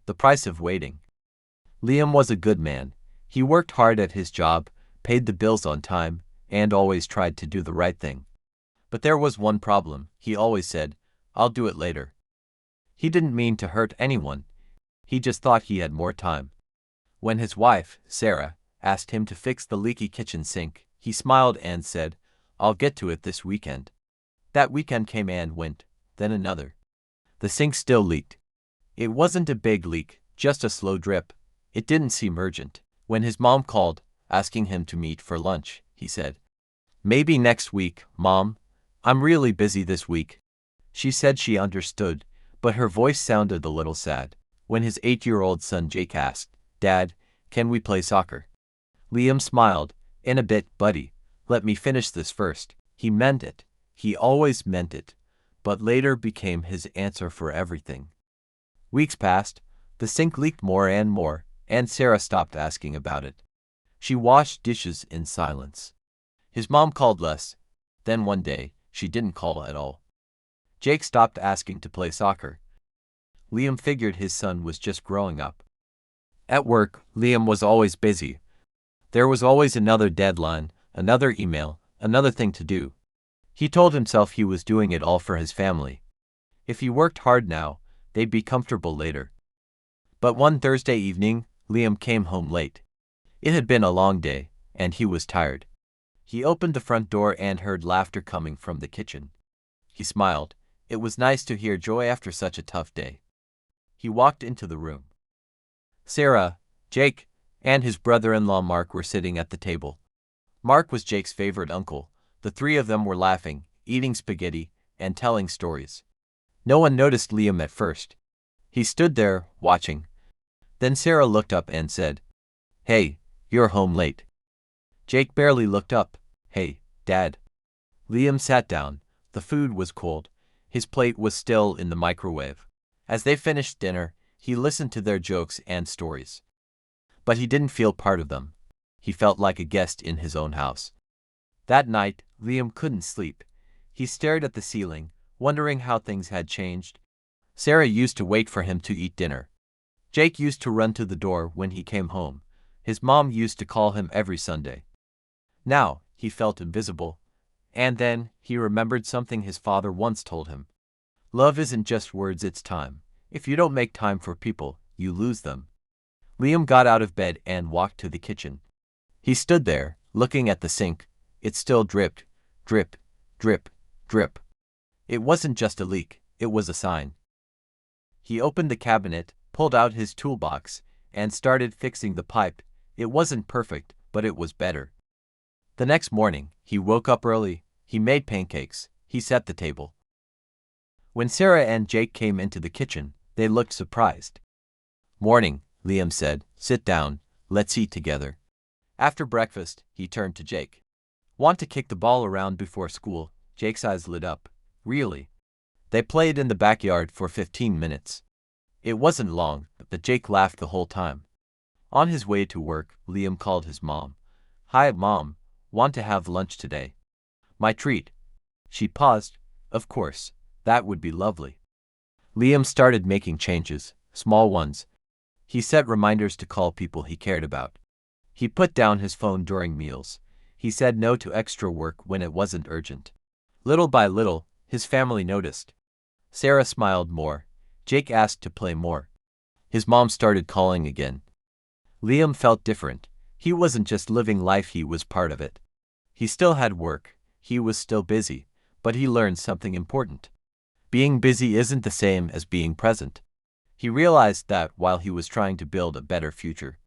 The price of waiting. Liam was a good man. He worked hard at his job, paid the bills on time, and always tried to do the right thing. But there was one problem. He always said, "I'll do it later." He didn't mean to hurt anyone. He just thought he had more time. When his wife, Sarah, asked him to fix the leaky kitchen sink, he smiled and said, "I'll get to it this weekend." That weekend came and went, then another. The sink still leaked. It wasn't a big leak, just a slow drip. It didn't seem urgent. When his mom called, asking him to meet for lunch, he said, "Maybe next week, Mom. I'm really busy this week." She said she understood, but her voice sounded a little sad. When his 8-year-old son Jake asked, "Dad, can we play soccer?" Liam smiled. "In a bit, buddy. Let me finish this first." He meant it. He always meant it, but later became his answer for everything. Weeks passed. The sink leaked more and more, and Sarah stopped asking about it. She washed dishes in silence. His mom called less. Then one day, she didn't call at all. Jake stopped asking to play soccer. Liam figured his son was just growing up. At work, Liam was always busy. There was always another deadline, another email, another thing to do. He told himself he was doing it all for his family. If he worked hard now, they'd be comfortable later. But one Thursday evening, Liam came home late. It had been a long day, and he was tired. He opened the front door and heard laughter coming from the kitchen. He smiled. It was nice to hear joy after such a tough day. He walked into the room. Sarah, Jake, and his brother-in-law Mark were sitting at the table. Mark was Jake's favorite uncle. The three of them were laughing, eating spaghetti, and telling stories. No one noticed Liam at first. He stood there, watching. Then Sarah looked up and said, "Hey, you're home late." Jake barely looked up. "Hey, Dad." Liam sat down. The food was cold. His plate was still in the microwave. As they finished dinner, he listened to their jokes and stories. But he didn't feel part of them. He felt like a guest in his own house. That night, Liam couldn't sleep. He stared at the ceiling, wondering how things had changed. Sarah used to wait for him to eat dinner. Jake used to run to the door when he came home. His mom used to call him every Sunday. Now, he felt invisible. And then, he remembered something his father once told him. Love isn't just words, it's time. If you don't make time for people, you lose them. Liam got out of bed and walked to the kitchen. He stood there, looking at the sink. It still dripped. Drip, drip, drip. It wasn't just a leak, it was a sign. He opened the cabinet, pulled out his toolbox, and started fixing the pipe. It wasn't perfect, but it was better. The next morning, he woke up early. He made pancakes. He set the table. When Sarah and Jake came into the kitchen, they looked surprised. "Morning," Liam said. "Sit down. Let's eat together." After breakfast, he turned to Jake. "Want to kick the ball around before school?" Jake's eyes lit up. "Really?" They played in the backyard for 15 minutes. It wasn't long, but Jake laughed the whole time. On his way to work, Liam called his mom. "Hi, Mom. Want to have lunch today?" "My treat." She paused. "Of course. That would be lovely." Liam started making changes, small ones. He set reminders to call people he cared about. He put down his phone during meals. He said no to extra work when it wasn't urgent. Little by little, his family noticed. Sarah smiled more. Jake asked to play more. His mom started calling again. Liam felt different. He wasn't just living life, he was part of it. He still had work. He was still busy, but he learned something important. Being busy isn't the same as being present. He realized that while he was trying to build a better future,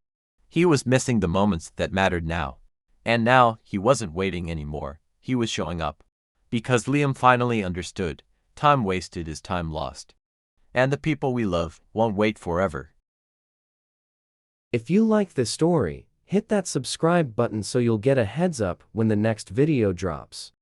he was missing the moments that mattered now. And now, he wasn't waiting anymore. He was showing up. Because Liam finally understood, time wasted is time lost. And the people we love won't wait forever. If you like this story, hit that subscribe button so you'll get a heads up when the next video drops.